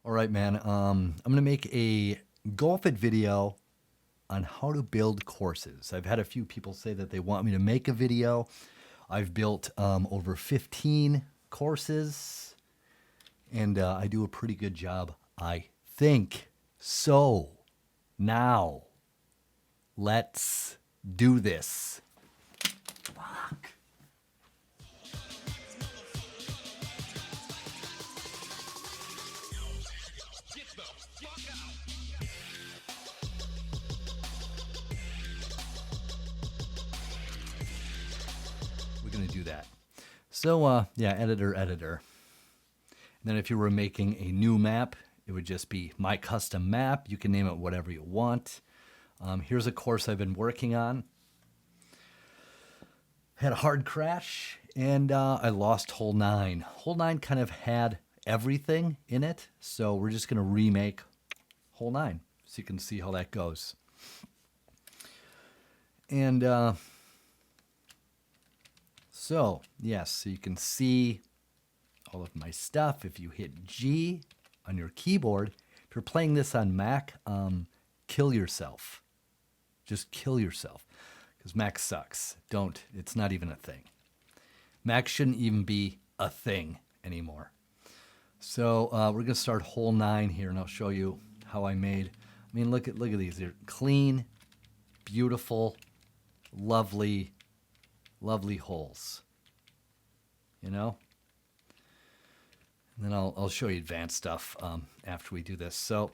All right, man. I'm gonna make a GoFit video on how to build courses. I've had a few people say that they want me to make a video. I've built over 15 courses, and I do a pretty good job, I think. So now let's do this. Fuck. We're gonna do that. So yeah, editor. And then if you were making a new map, it would just be my custom map. You can name it whatever you want. Here's a course I've been working on. Had a hard crash and I lost hole 9. Hole 9 kind of had everything in it, so we're just going to remake hole 9 so you can see how that goes. And so, yes, so you can see all of my stuff. If you hit G on your keyboard, if you're playing this on Mac, kill yourself. Just kill yourself. Because Mac sucks. Don't. It's not even a thing. Mac shouldn't even be a thing anymore. So we're going to start hole 9 here, and I'll show you how I made. I mean, look at these. They're clean, beautiful, lovely, lovely holes. You know? And then I'll show you advanced stuff after we do this. So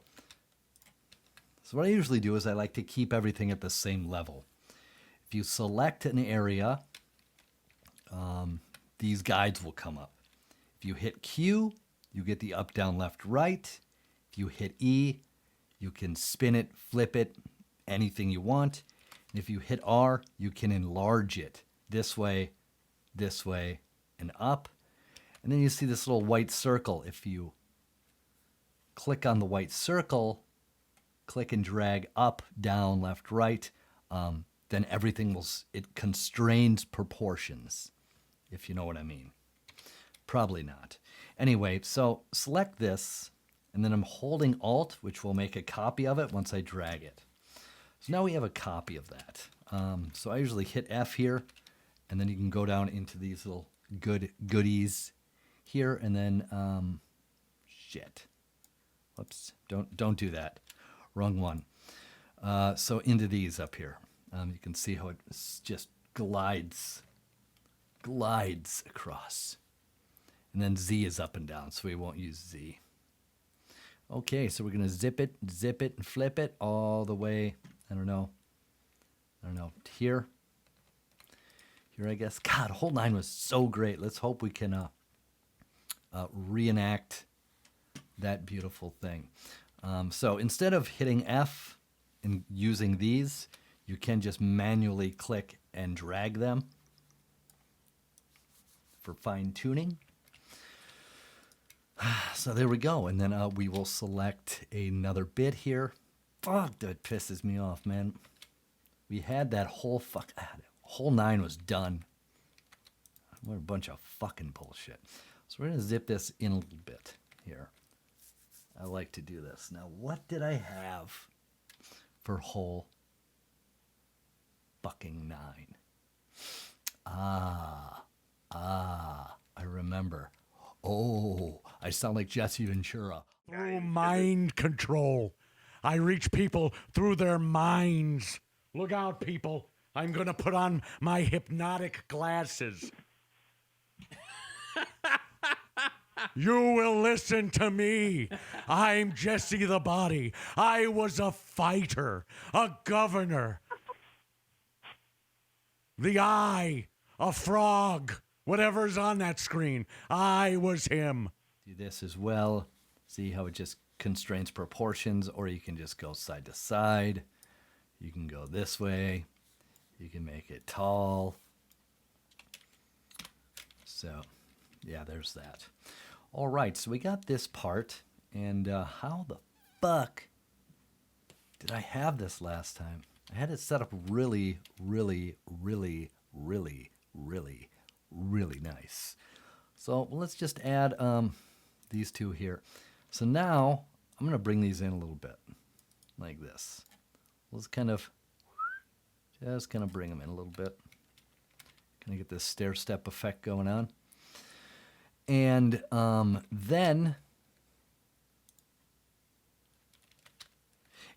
what I usually do is I like to keep everything at the same level. If you select an area, these guides will come up. If you hit Q, you get the up, down, left, right. If you hit E, you can spin it, flip it, anything you want. And if you hit R, you can enlarge it this way, and up. And then you see this little white circle. If you click on the white circle, click and drag up, down, left, right, then everything it constrains proportions, if you know what I mean. Probably not. Anyway, so select this, and then I'm holding Alt, which will make a copy of it once I drag it. So now we have a copy of that. So I usually hit F here, and then you can go down into these little goodies here, and then, shit. Whoops, don't do that. Wrong one. So into these up here. You can see how it just glides across. And then Z is up and down, so we won't use Z. Okay, so we're going to zip it, and flip it all the way, I don't know, here. Here, I guess. God, hole 9 was so great. Let's hope we can reenact that beautiful thing. So instead of hitting F and using these, you can just manually click and drag them for fine tuning. So there we go. And then we will select another bit here. Fuck, that pisses me off, man. We had that whole hole 9 was done. What a bunch of fucking bullshit. So we're going to zip this in a little bit here. I like to do this. Now, what did I have for hole fucking 9? I remember. Oh, I sound like Jesse Ventura. Through mind control. I reach people through their minds. Look out, people. I'm going to put on my hypnotic glasses. You will listen to me. I'm Jesse the Body. I was a fighter, a governor. The eye, a frog, whatever's on that screen. I was him. Do this as well. See how it just constrains proportions, or you can just go side to side. You can go this way. You can make it tall. So, yeah, there's that. All right, so we got this part, and how the fuck did I have this last time? I had it set up really, really, really, really, really, really nice. So let's just add these two here. So now I'm going to bring these in a little bit like this. Let's just kind of bring them in a little bit. Kind of get this stair step effect going on. And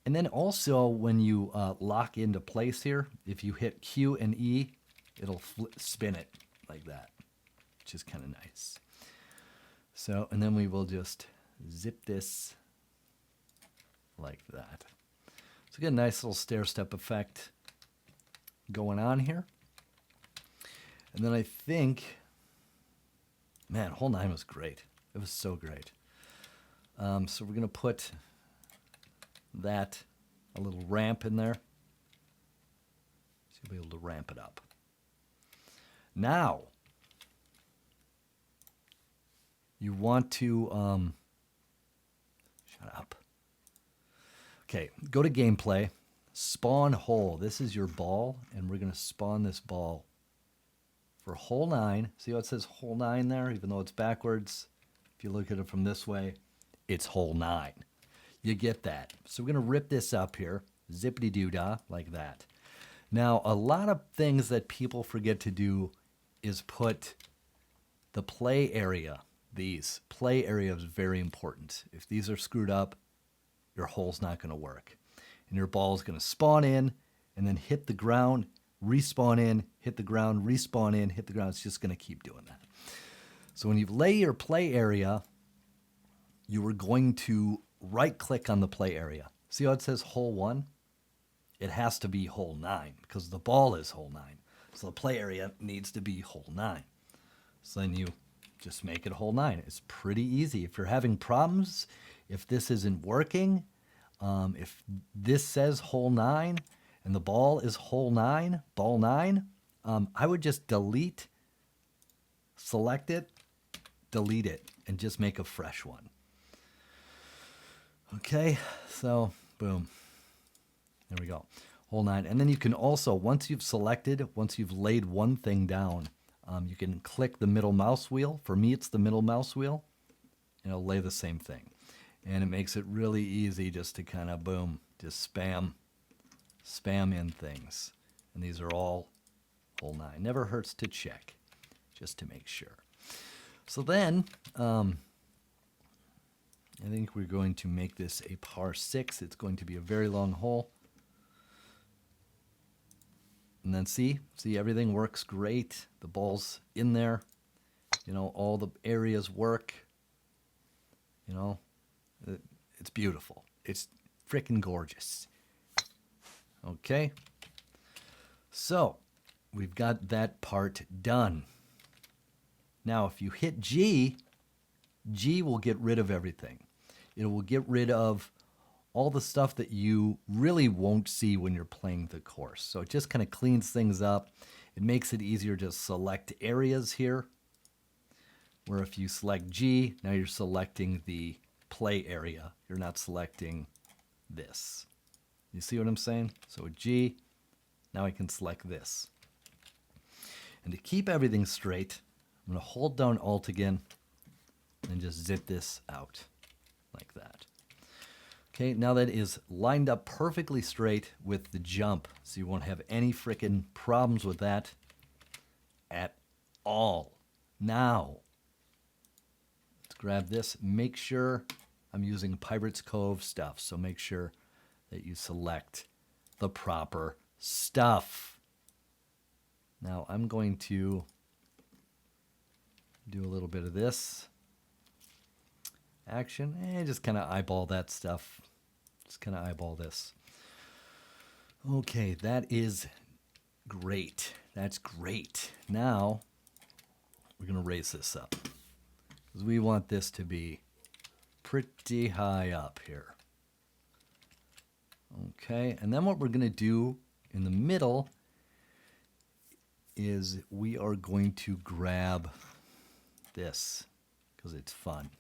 then also when you lock into place here, if you hit Q and E, it'll spin it like that, which is kind of nice. So, and then we will just zip this like that. So get a nice little stair step effect going on here. And then I think, man, Hole 9 was great. It was so great. So we're going to put that, a little ramp in there. So you'll be able to ramp it up. Now, you want to, shut up. Okay, go to gameplay, spawn hole. This is your ball, and we're going to spawn this ball for hole 9. See how it says hole 9 there, even though it's backwards? If you look at it from this way, it's hole 9. You get that. So we're going to rip this up here, zippity-doo-dah, like that. Now, a lot of things that people forget to do is put the play area. These play area is very important. If these are screwed up, your hole's not going to work. And your ball is going to spawn in and then hit the ground, respawn in, hit the ground, respawn in, hit the ground. It's just going to keep doing that. So when you lay your play area, you are going to right-click on the play area. See how it says hole 1? It has to be hole 9 because the ball is hole 9. So the play area needs to be hole 9. So then you just make it hole 9. It's pretty easy. If you're having problems, if this isn't working, if this says hole 9 and the ball is hole 9, ball 9, I would just delete, select it, delete it, and just make a fresh one. Okay, so boom. There we go. Hole 9. And then you can also, once you've laid one thing down, you can click the middle mouse wheel. For me, it's the middle mouse wheel. And it'll lay the same thing. And it makes it really easy just to kind of, boom, just spam in things. And these are all hole 9. Never hurts to check, just to make sure. So then, I think we're going to make this a par 6. It's going to be a very long hole. And then see everything works great. The ball's in there. You know, all the areas work. You know, it's beautiful. It's freaking gorgeous. Okay. So, we've got that part done. Now, if you hit G, G will get rid of everything. It will get rid of all the stuff that you really won't see when you're playing the course. So it just kind of cleans things up. It makes it easier to select areas here, where if you select G, now you're selecting the play area. You're not selecting this. You see what I'm saying? So with G, now I can select this. And to keep everything straight, I'm going to hold down Alt again and just zip this out like that. Okay, now that is lined up perfectly straight with the jump, so you won't have any frickin' problems with that at all. Now, let's grab this. Make sure I'm using Pirates Cove stuff, so make sure that you select the proper stuff. Now, I'm going to do a little bit of this action and just kind of eyeball that stuff. Just kind of eyeball this. Okay, that is great. That's great. Now we're going to raise this up because we want this to be pretty high up here. Okay, and then what we're going to do in the middle is we are going to grab this because it's fun.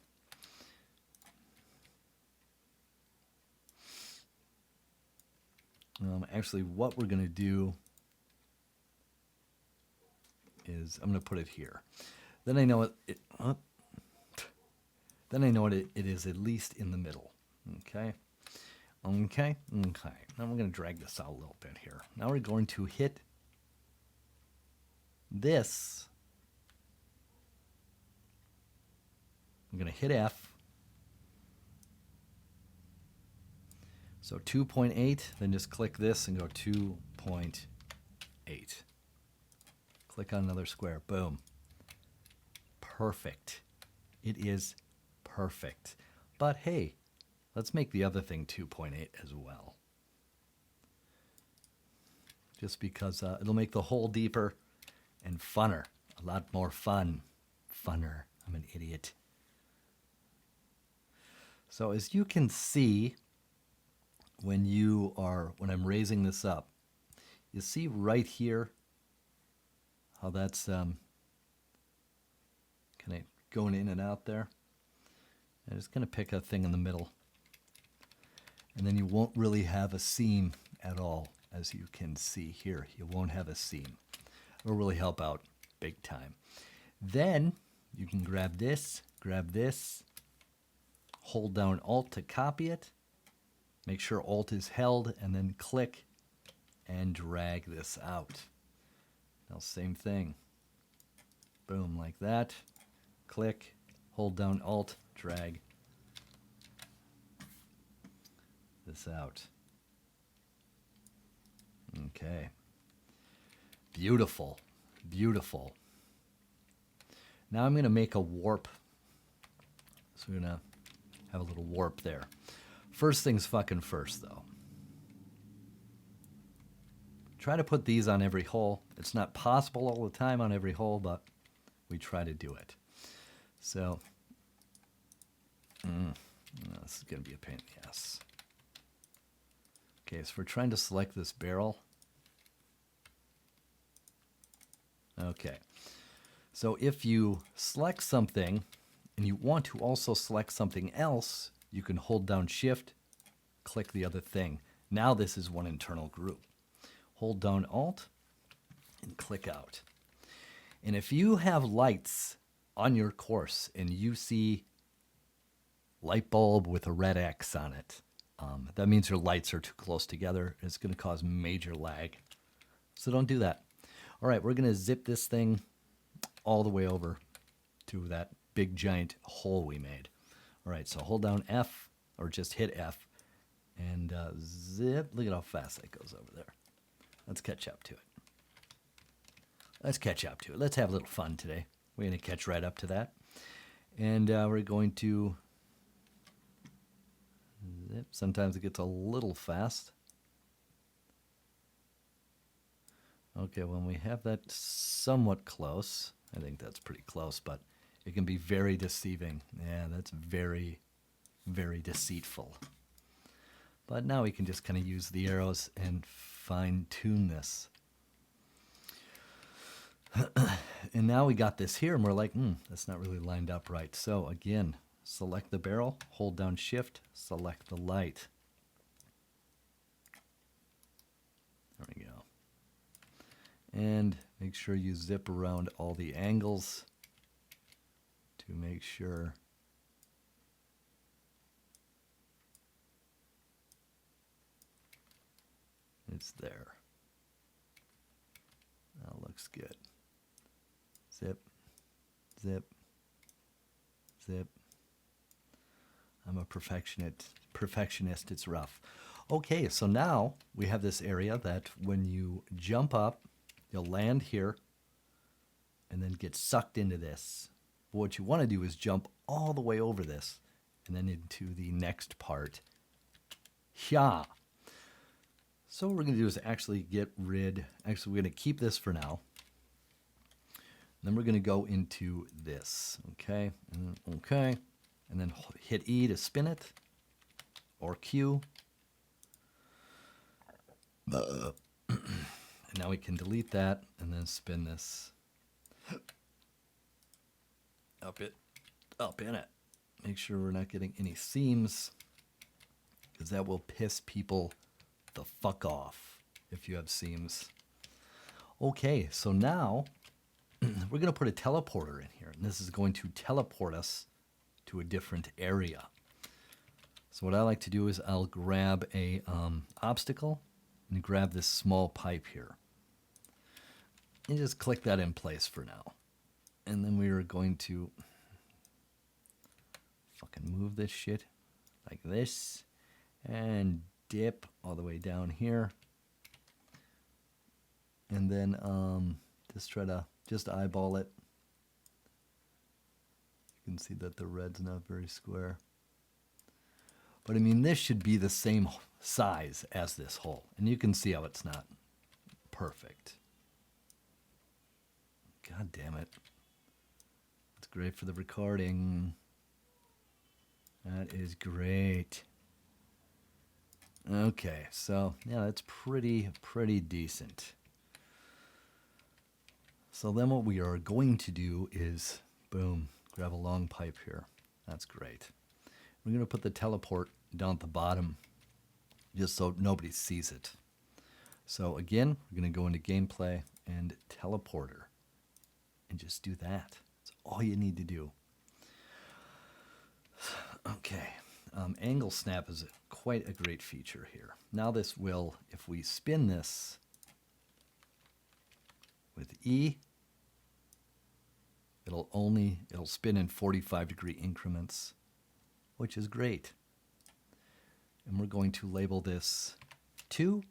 Actually, what we're going to do is I'm going to put it here. Then I know Then I know it is at least in the middle. Okay. Okay. Okay. Now we're going to drag this out a little bit here. Now we're going to hit this. I'm going to hit F. So 2.8, then just click this and go 2.8. Click on another square. Boom. Perfect. It is perfect. But hey, let's make the other thing 2.8 as well. Just because it'll make the hole deeper and funner. A lot more fun. Funner. I'm an idiot. So as you can see, when I'm raising this up, you see right here how that's kind of going in and out there. I'm just going to pick a thing in the middle. And then you won't really have a seam at all, as you can see here. You won't have a seam. It'll really help out big time. Then you can grab this, hold down Alt to copy it. Make sure Alt is held, and then click and drag this out. Now, same thing. Boom, like that. Click, hold down Alt, drag this out. Okay. Beautiful. Beautiful. Now I'm going to make a warp. So we're going to have a little warp there. First things fucking first, though. Try to put these on every hole. It's not possible all the time on every hole, but we try to do it. So, this is going to be a pain in the ass. Okay, so we're trying to select this barrel. Okay. So if you select something and you want to also select something else, you can hold down Shift, click the other thing. Now this is one internal group. Hold down Alt and click out. And if you have lights on your course and you see light bulb with a red X on it, that means your lights are too close together. It's going to cause major lag. So don't do that. All right, we're going to zip this thing all the way over to that big giant hole we made. All right, so hold down F, or just hit F, and zip. Look at how fast that goes over there. Let's catch up to it. Let's have a little fun today. We're going to catch right up to that. And we're going to zip. Sometimes it gets a little fast. Okay, when we have that somewhat close, I think that's pretty close, but it can be very deceiving. Yeah, that's very, very deceitful. But now we can just kind of use the arrows and fine-tune this. And now we got this here, and we're like, that's not really lined up right. So again, select the barrel, hold down Shift, select the light. There we go. And make sure you zip around all the angles to make sure it's there. That looks good. Zip, zip, zip. I'm a perfectionist. It's rough. Okay, so now we have this area that when you jump up, you'll land here and then get sucked into this. But what you want to do is jump all the way over this and then into the next part. Yeah. So what we're going to do is actually we're going to keep this for now. Then we're going to go into this, okay? Okay. And then hit E to spin it, or Q. And now we can delete that and then spin this up in it. Make sure we're not getting any seams, because that will piss people the fuck off if you have seams. Okay, so now we're going to put a teleporter in here, and this is going to teleport us to a different area. So what I like to do is I'll grab a obstacle and grab this small pipe here. And just click that in place for now. And then we are going to fucking move this shit like this and dip all the way down here. And then just try to just eyeball it. You can see that the red's not very square. But I mean, this should be the same size as this hole. And you can see how it's not perfect. God damn it. It's great for the recording. That is great. Okay, so yeah, that's pretty decent. So then what we are going to do is, boom, grab a long pipe here. That's great. We're going to put the teleport down at the bottom just so nobody sees it. So again, we're going to go into gameplay and teleporter and just do that. That's all you need to do. Okay, angle snap is quite a great feature here. Now this will, if we spin this with E, it'll spin in 45-degree increments, which is great. And we're going to label this 2,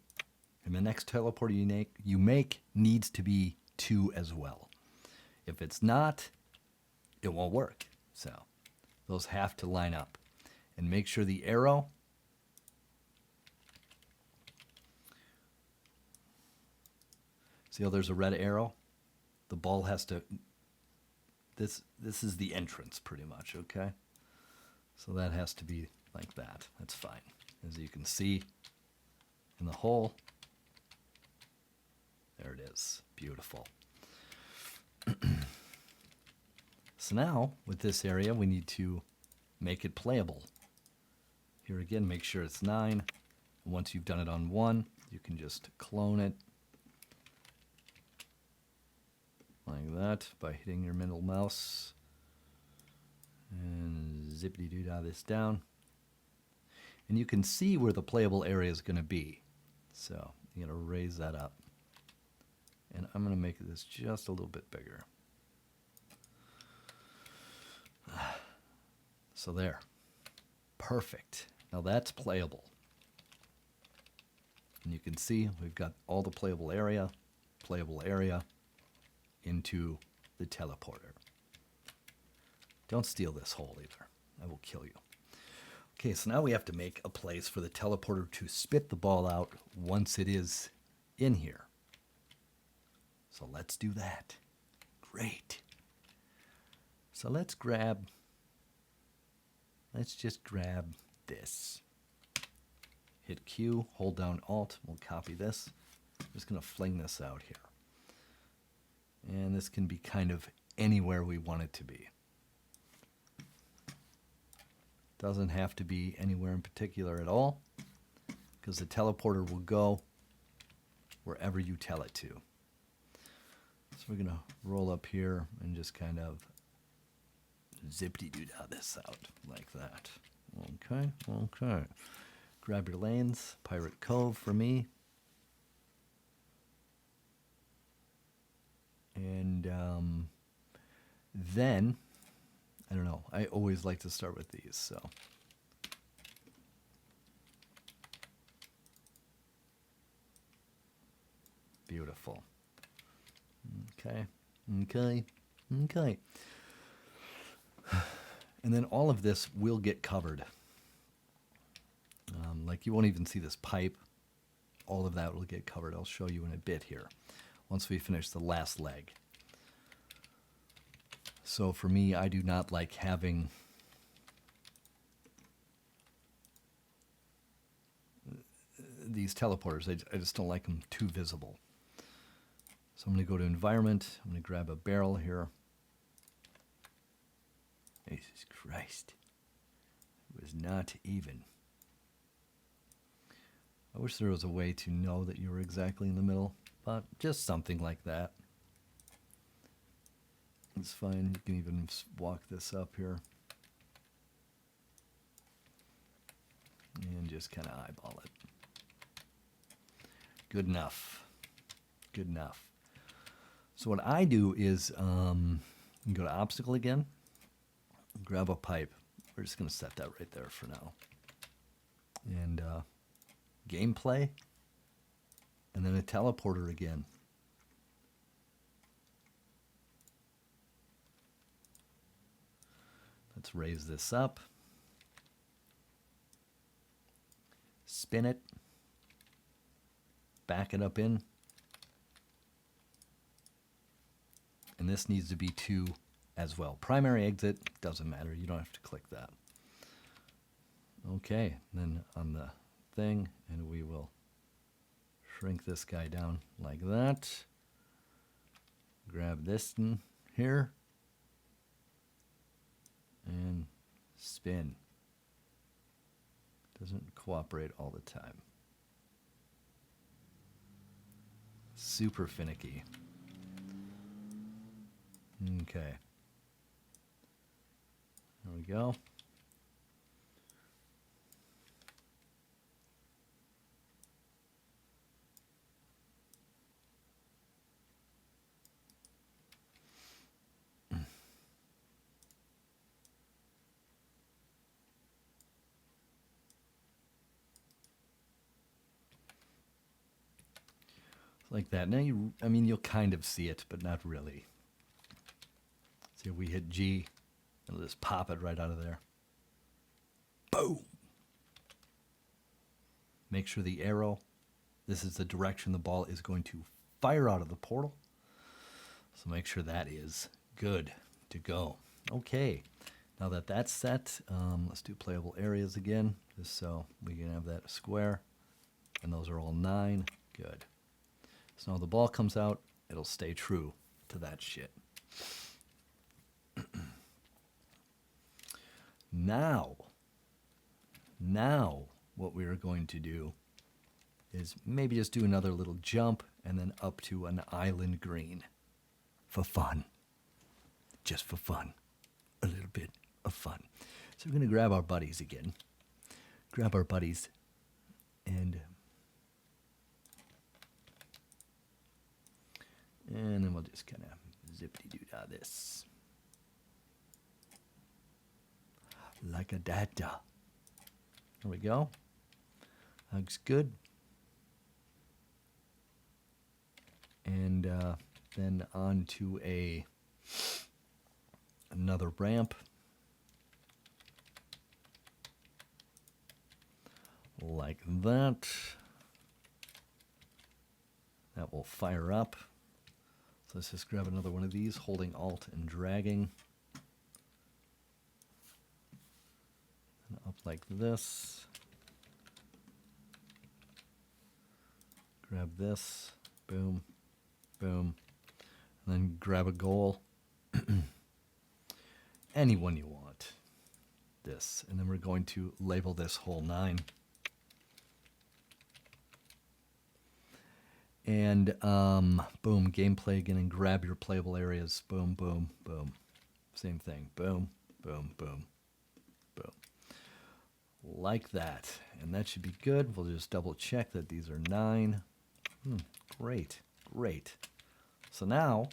and the next teleporter you make needs to be 2 as well. If it's not, it won't work. So those have to line up. And make sure the arrow see how there's a red arrow? The ball has to this is the entrance pretty much, okay? So that has to be like that. That's fine. As you can see in the hole, there it is. Beautiful. So now, with this area, we need to make it playable. Here again, make sure it's 9. And once you've done it on 1, you can just clone it like that by hitting your middle mouse and zippity-doo-dah this down. And you can see where the playable area is going to be. So you're going to raise that up. And I'm going to make this just a little bit bigger. So there. Perfect. Now that's playable. And you can see we've got all the playable area into the teleporter. Don't steal this hole either. I will kill you. Okay, so now we have to make a place for the teleporter to spit the ball out once it is in here. So let's do that. Great. So let's just grab this. Hit Q, hold down Alt, we'll copy this. I'm just going to fling this out here. And this can be kind of anywhere we want it to be. Doesn't have to be anywhere in particular at all, because the teleporter will go wherever you tell it to. So we're going to roll up here and just kind of zippity-doo-dah this out like that. Okay, okay. Grab your lanes, Pirate Cove for me. And then, I don't know, I always like to start with these, so. Beautiful. Okay, okay, okay. And then all of this will get covered. Like you won't even see this pipe. All of that will get covered. I'll show you in a bit here once we finish the last leg. So for me, I do not like having these teleporters. I just don't like them too visible. So I'm going to go to environment. I'm going to grab a barrel here. Jesus Christ. It was not even. I wish there was a way to know that you were exactly in the middle, but just something like that. It's fine. You can even walk this up here. just kind of eyeball it. Good enough. Good enough. So what I do is go to obstacle again, grab a pipe. We're just going to set that right there for now. And gameplay, and then a teleporter again. Let's raise this up. Spin it. Back it up in. And this needs to be 2 as well. Primary exit, doesn't matter. You don't have to click that. Okay, then on the thing, and we will shrink this guy down like that. Grab this in here. And spin. Doesn't cooperate all the time. Super finicky. Okay. There we go. Like that. Now you'll kind of see it, but not really. See if we hit G, it'll just pop it right out of there. Boom! Make sure the arrow, this is the direction the ball is going to fire out of the portal. So make sure that is good to go. Okay, now that that's set, let's do playable areas again, just so we can have that square. And those are all 9. Good. So now the ball comes out, it'll stay true to that shit. Now, what we are going to do is maybe just do another little jump and then up to an island green. For fun. Just for fun. A little bit of fun. So we're going to grab our buddies again. Grab our buddies and then we'll just kind of zippity-doo-dah this. Like a dada. There we go. Looks good. And then on to another ramp. Like that. That will fire up. So let's just grab another one of these, holding Alt and dragging. And up like this. Grab this, boom, boom. And then grab a goal. Any one you want. This. And then we're going to label this hole 9. And boom, gameplay again, and grab your playable areas. Boom, boom, boom. Same thing. Boom, boom, boom, boom. Like that. And that should be good. We'll just double check that these are 9. Great, great. So now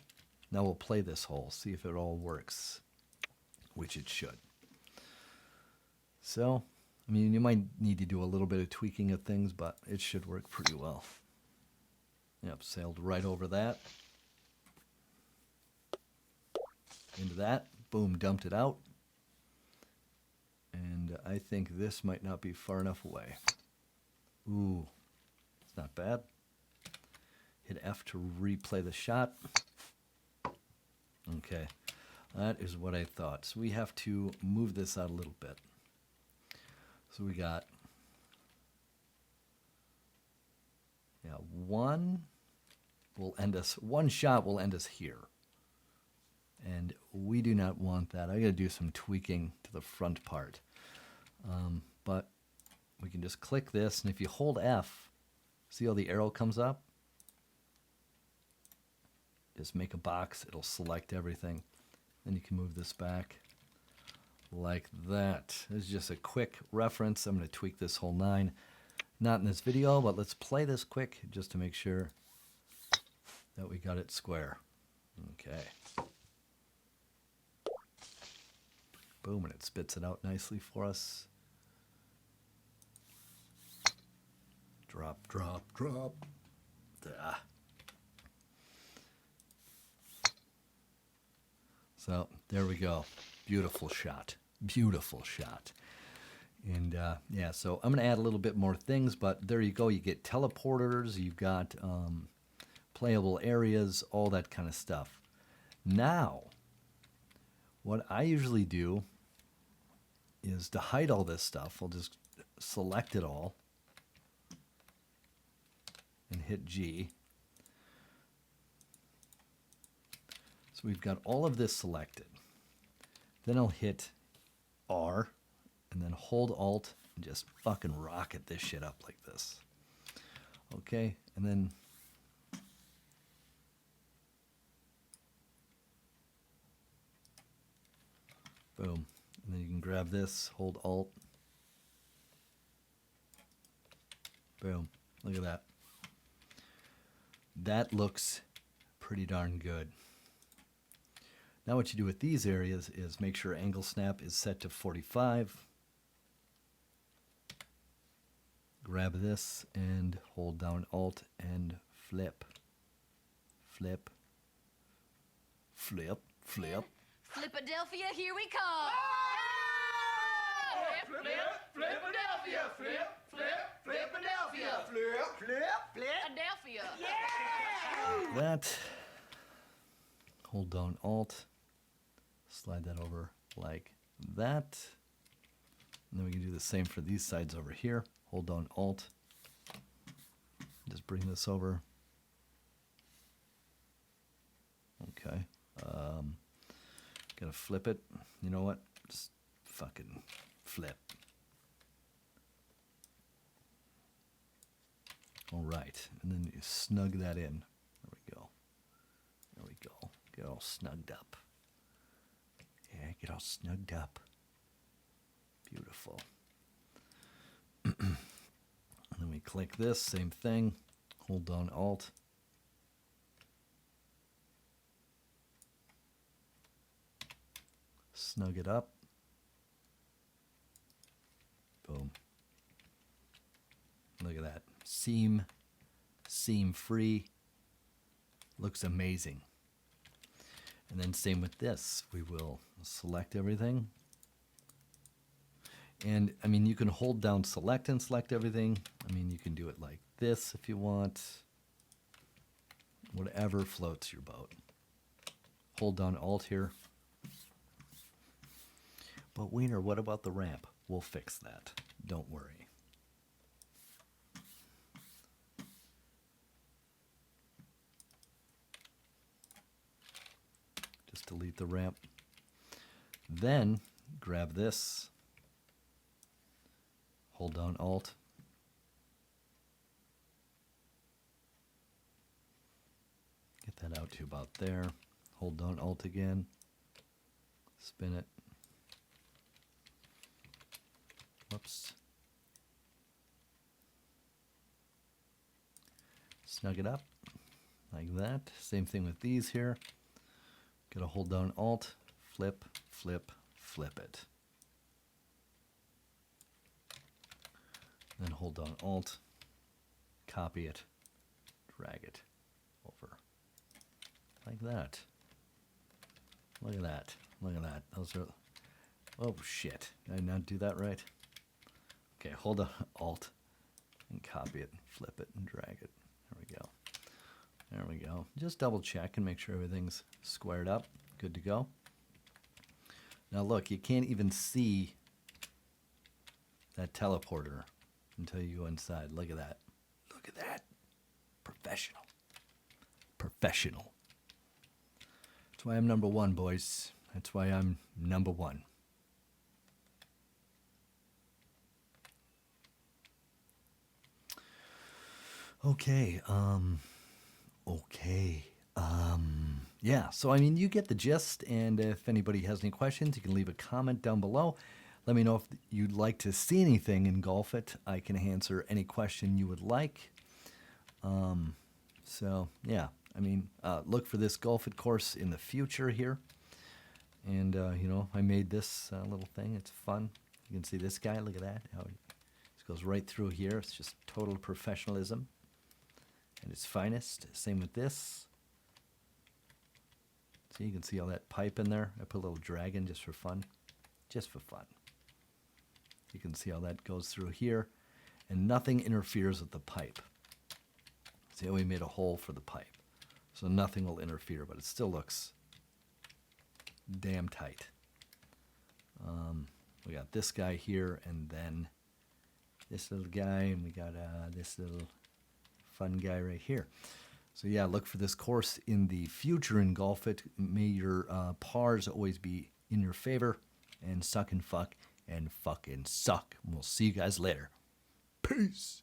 we'll play this hole, see if it all works, which it should. So, I mean, you might need to do a little bit of tweaking of things, but it should work pretty well. Yep, sailed right over that. Into that. Boom, dumped it out. And I think this might not be far enough away. Ooh, it's not bad. Hit F to replay the shot. Okay, that is what I thought. So we have to move this out a little bit. So we got, one shot will end us here. And we do not want that. I got to do some tweaking to the front part. But we can just click this, and if you hold F, see how the arrow comes up? Just make a box, it'll select everything. Then you can move this back like that. This is just a quick reference. I'm going to tweak this whole 9. Not in this video, but let's play this quick just to make sure that we got it square. Okay. Boom, and it spits it out nicely for us. Drop, drop, drop. Ah. So there we go. Beautiful shot. Beautiful shot. And yeah, so I'm going to add a little bit more things, but there you go. You get teleporters, you've got playable areas, all that kind of stuff. Now, what I usually do is to hide all this stuff, I'll just select it all and hit G. So we've got all of this selected. Then I'll hit R and then hold Alt and just fucking rocket this shit up like this. Okay, and then boom. And then you can grab this, hold Alt. Boom. Look at that. That looks pretty darn good. Now what you do with these areas is make sure angle snap is set to 45. Grab this and hold down Alt and flip. Flip. Flip. Flip. Flipadelphia, here we come! Flip, flip, Flipadelphia! Flip, flip, Flipadelphia! Flip, flip, Flipadelphia! Yeah! That. Hold down Alt. Slide that over like that. And then we can do the same for these sides over here. Hold down Alt. Just bring this over. Okay. Gotta flip it. You know what? Just fucking flip. All right. And then you snug that in. There we go. There we go. Get all snugged up. Yeah, get all snugged up. Beautiful. And then we click this, same thing. Hold down Alt. Snug it up. Boom. Look at that. Seam free. Looks amazing. And then same with this. We will select everything. And I mean, you can hold down select and select everything. I mean, you can do it like this if you want. Whatever floats your boat. Hold down Alt here. But Wiener, what about the ramp? We'll fix that. Don't worry. Just delete the ramp. Then grab this. Hold down Alt. Get that out to about there. Hold down Alt again. Spin it. Whoops. Snug it up like that. Same thing with these here. Gotta hold down Alt, flip, flip, flip it. Then hold down Alt, copy it, drag it over. Like that. Look at that. Look at that. Those are... Oh, shit. Did I not do that right? Okay, hold on Alt and copy it, flip it, and drag it. There we go. There we go. Just double check and make sure everything's squared up. Good to go. Now look, you can't even see that teleporter until you go inside. Look at that. Look at that. Professional. Professional. That's why I'm number one, boys. That's why I'm number one. Okay, yeah, so I mean, you get the gist. And if anybody has any questions, you can leave a comment down below. Let me know if you'd like to see anything in Golf It. I can answer any question you would like. So yeah, I mean, look for this Golf It course in the future here. And you know, I made this little thing. It's fun. You can see this guy. Look at that. How it just goes right through here. It's just total professionalism at its finest. Same with this. So you can see all that pipe in there. I put a little dragon just for fun. Just for fun. You can see how that goes through here. And nothing interferes with the pipe. See how we made a hole for the pipe. So nothing will interfere, but it still looks damn tight. We got this guy here, and then this little guy, and we got this little fun guy right here. So yeah, look for this course in the future in Golf It. May your pars always be in your favor, and suck and fuck and fucking suck. And we'll see you guys later. Peace.